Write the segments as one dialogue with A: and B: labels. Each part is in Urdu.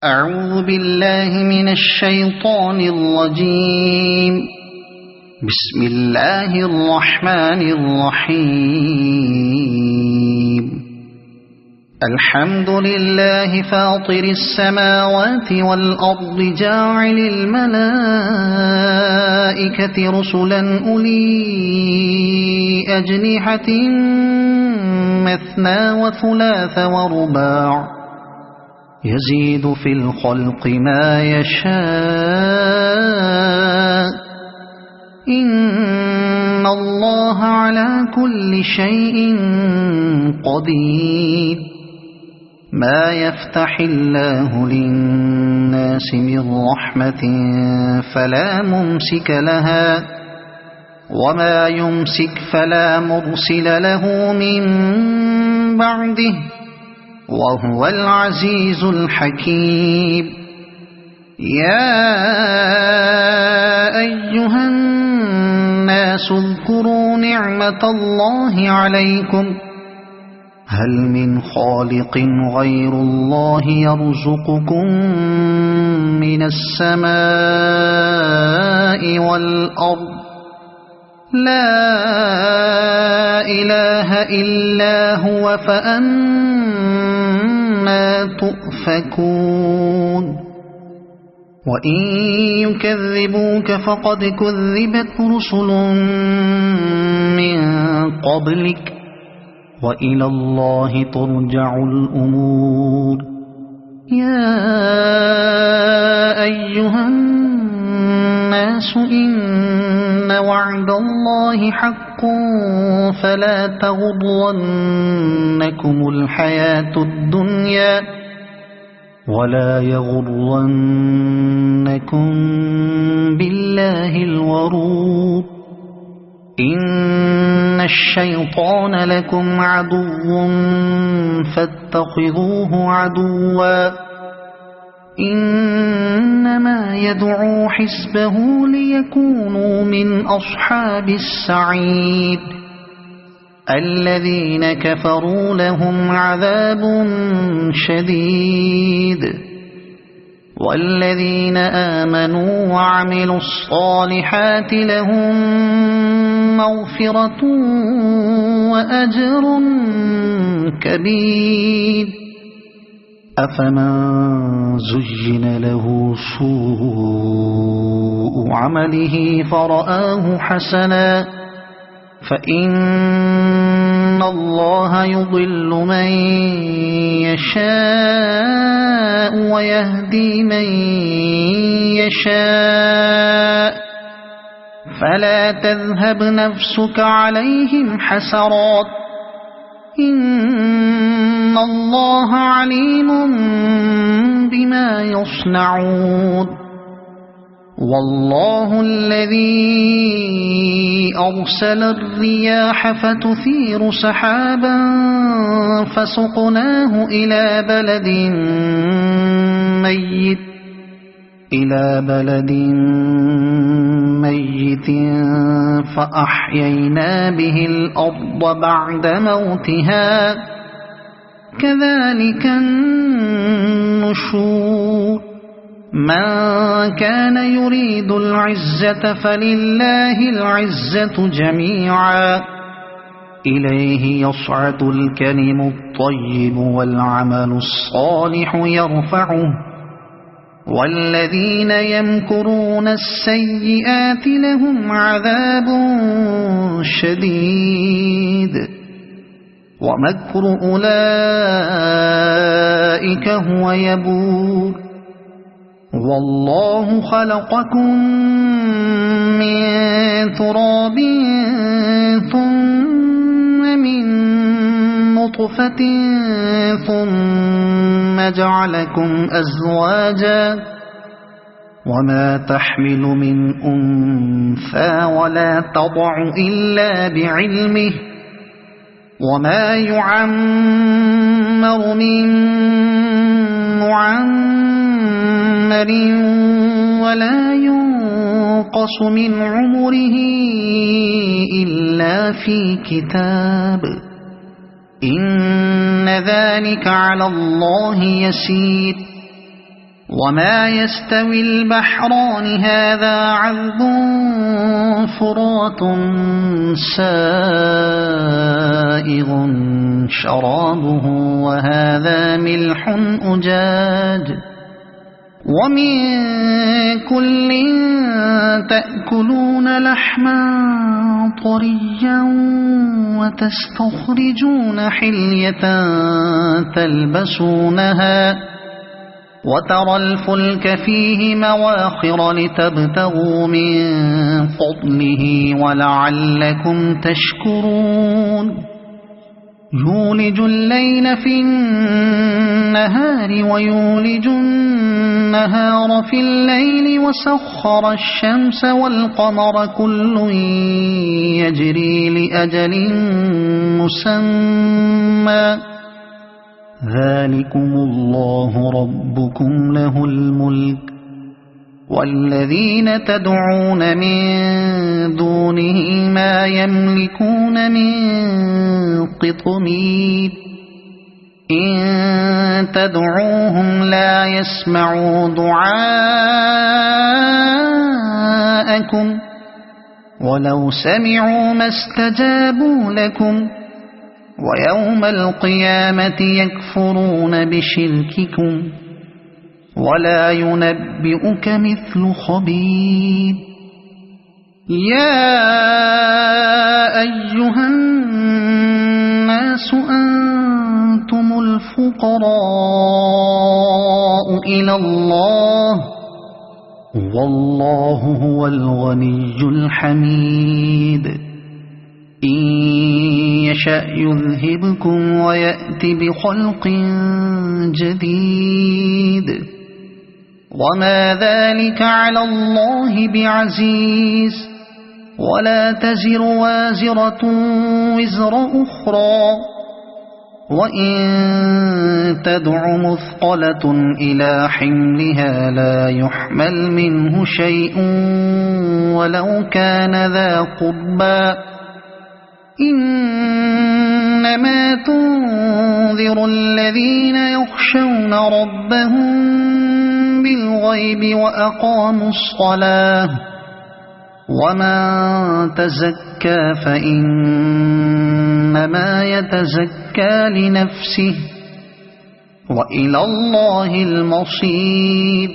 A: أعوذ بالله من الشيطان الرجيم. بسم الله الرحمن الرحيم. الحمد لله فاطر السماوات والأرض جاعل الملائكة رسلا أولي أجنحة مثنى وثلاث ورباع يزيد في الخلق ما يشاء إن الله على كل شيء قدير. ما يفتح الله للناس من رحمة فلا ممسك لها وما يمسك فلا مرسل له من بعده وهو العزيز الحكيم. يا أيها الناس اذكروا نعمة الله عليكم هل من خالق غير الله يرزقكم من السماء والأرض لا إله إلا هو فأنى تؤفكون. وإن يكذبوك فقد كذبت رسل من قبلك وإلى الله ترجع الأمور. يا أيها الناس إن وعد الله حق فلا تغرنكم الحياة الدنيا ولا يغرنكم بالله الغرور. إن الشيطان لكم عدو فاتخذوه عدوا إنما يدعو حزبه ليكونوا من أصحاب السعيد. الذين كفروا لهم عذاب شديد والذين آمنوا وعملوا الصالحات لهم مغفرة وأجر كبير. أفمن زين له سوء عمله فرآه حسنا فإن الله يضل من يشاء ويهدي من يشاء فلا تذهب نفسك عليهم حسرات إن الله عليم بما يصنعون. والله الذي أرسل الرياح فتثير سحابا فسقناه إلى بلد ميت فأحيينا به الأرض بعد موتها كذلك النشور. من كان يريد العزة فلله العزة جميعا إليه يصعد الكلم الطيب والعمل الصالح يرفعه والذين يمكرون السيئات لهم عذاب شديد ومكر أولئك هو يبور. والله خلقكم من تراب ثم من نطفة ثم جعلكم أزواجا وما تحمل من أنثى ولا تضع إلا بعلمه وما يعمر من معمر ولا ينقص من عمره إلا في كتاب إن ذلك على الله يسير وما يستوي البحران هذا عذب فرات سائغ شرابه وهذا ملح أجاج ومن كل تأكلون لحما طريا وتستخرجون حلية تلبسونها وترى الفلك فيه مواخر لتبتغوا من فضله ولعلكم تشكرون يولج الليل في النهار ويولج النهار في الليل وسخر الشمس والقمر كل يجري لأجل مسمى ذلكم الله ربكم له الملك والذين تدعون من دونه ما يملكون من قطمير إن تدعوهم لا يسمعوا دعاءكم ولو سمعوا ما استجابوا لكم ويوم القيامة يكفرون بشرككم ولا ينبئك مثل خبير يا أيها الناس أنتم الفقراء إلى الله والله هو الغني الحميد إن يشأ يذهبكم ويأت بخلق جديد وما ذلك على الله بعزيز ولا تزر وازرة وزر أخرى وإن تدع مثقلة إلى حملها لا يحمل منه شيء ولو كان ذا قربى إنما تنذر الذين يخشون ربهم بالغيب وأقاموا الصلاة ومن تزكى فإنما يتزكى لنفسه وإلى الله المصير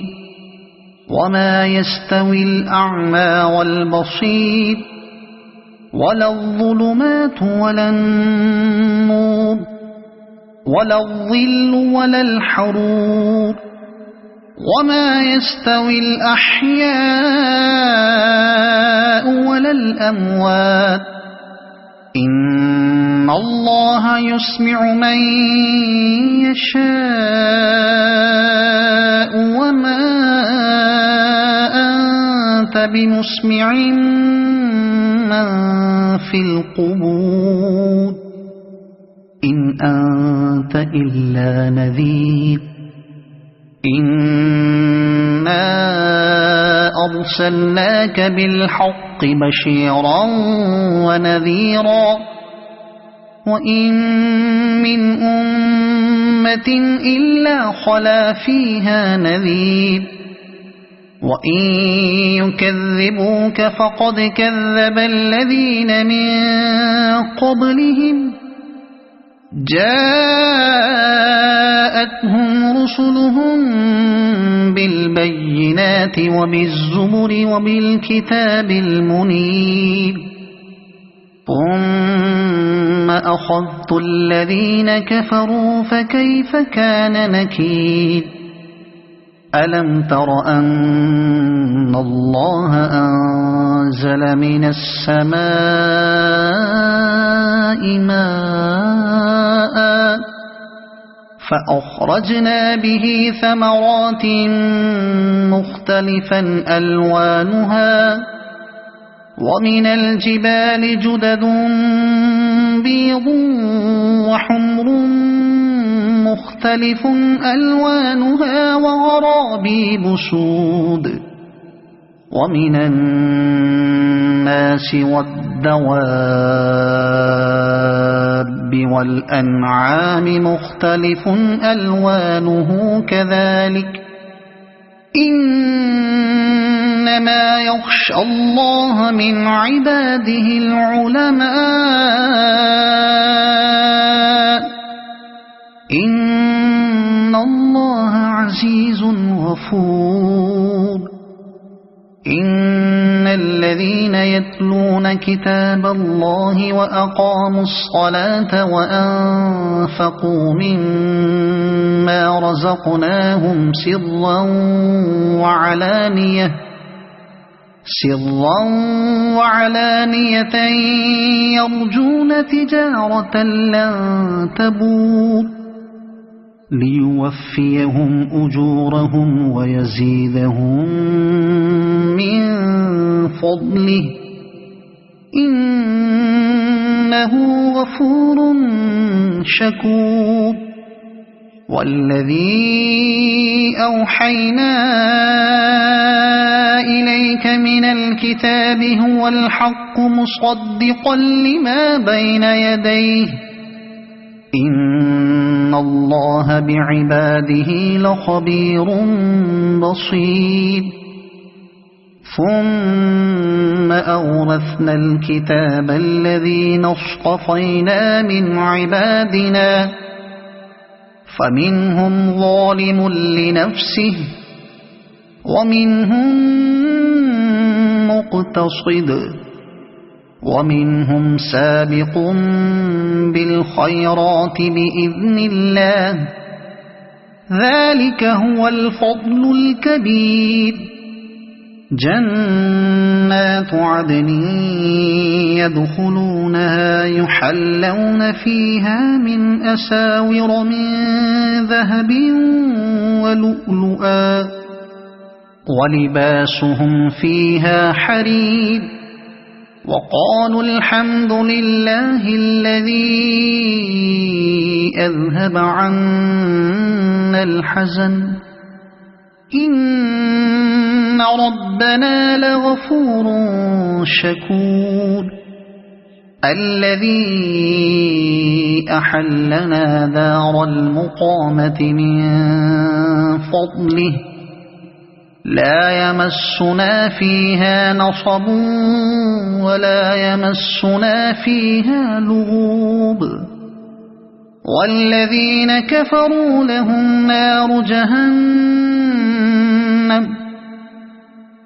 A: وما يستوي الأعمى والبصير ولا الظلمات ولا النور ولا الظل ولا الحرور وما يستوي الأحياء ولا الأموات إن الله يسمع من يشاء وما أنت بمسمع من في القبور إن أنت إلا نذير إنا أرسلناك بالحق بشيرا ونذيرا وإن من أمة إلا خلا فيها نذير وإن يكذبوك فقد كذب الذين من قبلهم جاءتهم رسلهم بالبينات وبالزبر وبالكتاب المنير ثم أخذت الذين كفروا فكيف كان نكير ألم تر أن الله أنزل من السماء ماء فأخرجنا به ثمرات مختلفا ألوانها ومن الجبال جدد بيض وحمر مختلف ألوانها وغرابيب سود ومن الناس والدواب والأنعام مختلف ألوانه كذلك إنما يخشى الله من عباده العلماء إن الله عزيز غفور إن الذين يتلون كتاب الله وأقاموا الصلاة وأنفقوا مما رزقناهم سرا وعلانية يرجون تجارة لن تبور ليوفيهم أجورهم ويزيدهم من فضله إنه غفور شكور والذي أوحينا إليك من الكتاب هو الحق مصدقا لما بين يديه إن الله بعباده لخبير بصير ثم أورثنا الكتاب الذين اصطفينا من عبادنا فمنهم ظالم لنفسه ومنهم مقتصد ومنهم سابق بالخيرات بإذن الله ذلك هو الفضل الكبير جنات عدن يدخلونها يحلون فيها من أساور من ذهب ولؤلؤا ولباسهم فيها حرير وقالوا الحمد لله الذي أذهب عنا الحزن إن ربنا لغفور شكور الذي أحلنا دار المقامة من فضله لا يمسنا فيها نصب ولا يمسنا فيها لغوب والذين كفروا لهم نار جهنم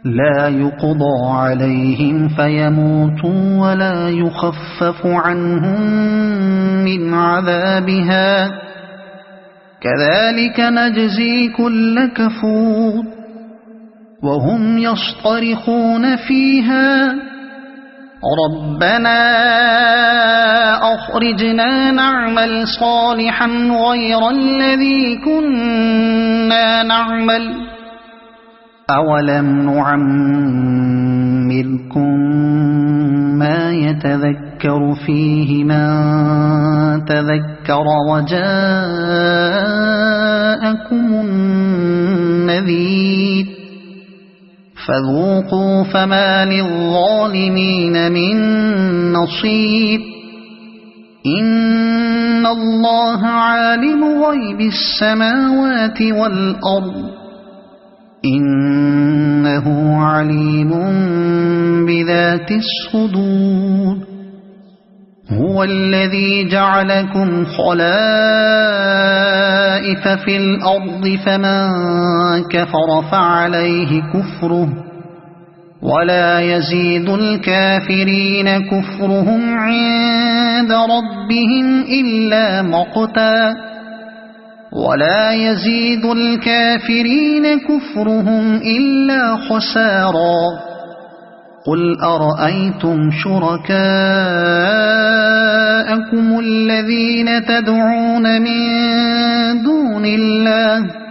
A: لا يقضى عليهم فيموتوا ولا يخفف عنهم من عذابها كذلك نجزي كل كفور وهم يصطرخون فيها ربنا أخرجنا نعمل صالحا غير الذي كنا نعمل أولم نعمركم ما يتذكر فيه من تذكر وجاءكم النذير فذوقوا فما للظالمين من نصير إن الله عالم غيب السماوات والأرض إنه عليم بذات الصدور هو الذي جعلكم خلائف في الأرض فمن كفر فعليه كفره ولا يزيد الكافرين كفرهم عند ربهم إلا مقتا ولا يزيد الكافرين كفرهم إلا خسارا قل أرأيتم شركاءكم الذين تدعون من دون الله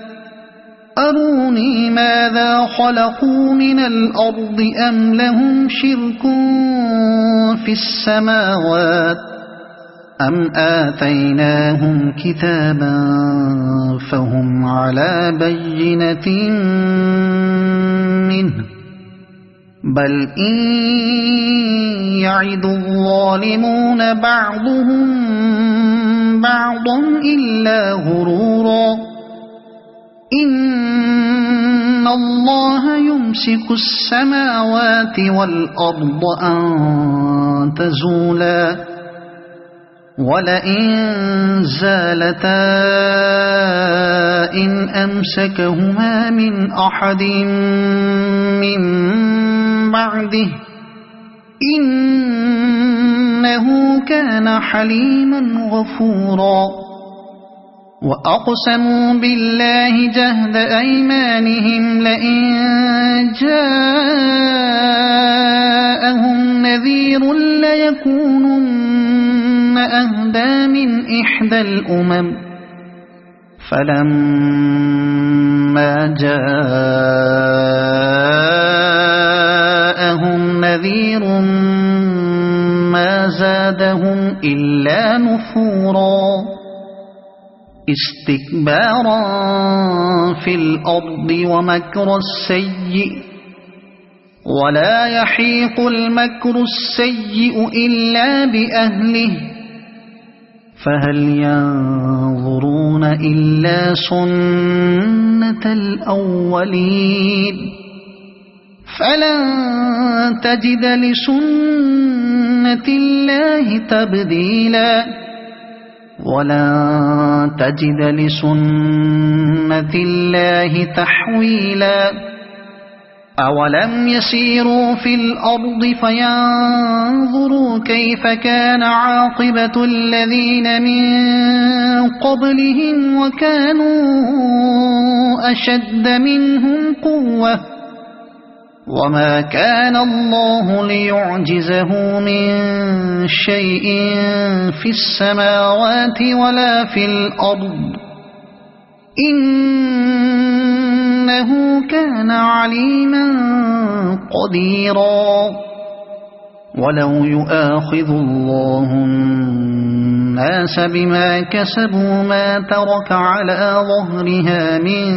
A: أروني ماذا خلقوا من الأرض أم لهم شرك في السماوات أم آتيناهم كتابا فهم على بينة منه بل إن يعد الظالمون بعضهم بعضا إلا غرورا إن إن الله يمسك السماوات والأرض أن تزولا ولئن زالتا إن أمسكهما من أحد من بعده إنه كان حليما غفورا وأقسموا بالله جهد أيمانهم لئن جاءهم نذير ليكونن أهدى من إحدى الأمم فلما جاءهم نذير ما زادهم إلا نفورا استكبارا في الأرض ومكر السيء ولا يحيق المكر السيء إلا بأهله فهل ينظرون إلا سنة الأولين فلن تجد لسنة الله تبديلا ولن تجد لسنة الله تحويلا أولم يسيروا في الأرض فينظروا كيف كان عاقبة الذين من قبلهم وكانوا أشد منهم قوة وما كان الله ليعجزه من شيء في السماوات ولا في الأرض إنه كان عليما قديرا ولو يؤاخذ الله الناس بما كسبوا ما ترك على ظهرها من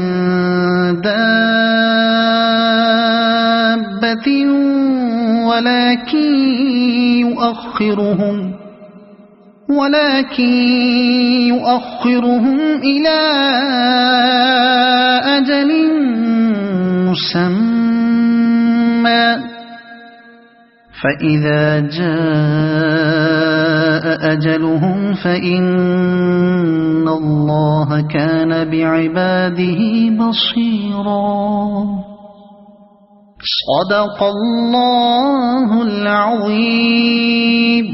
A: دابة ولكن يؤخرهم إلى أجل مسمى فإذا جاء أجلهم فإن الله كان بعباده بصيرا صدق الله العظيم.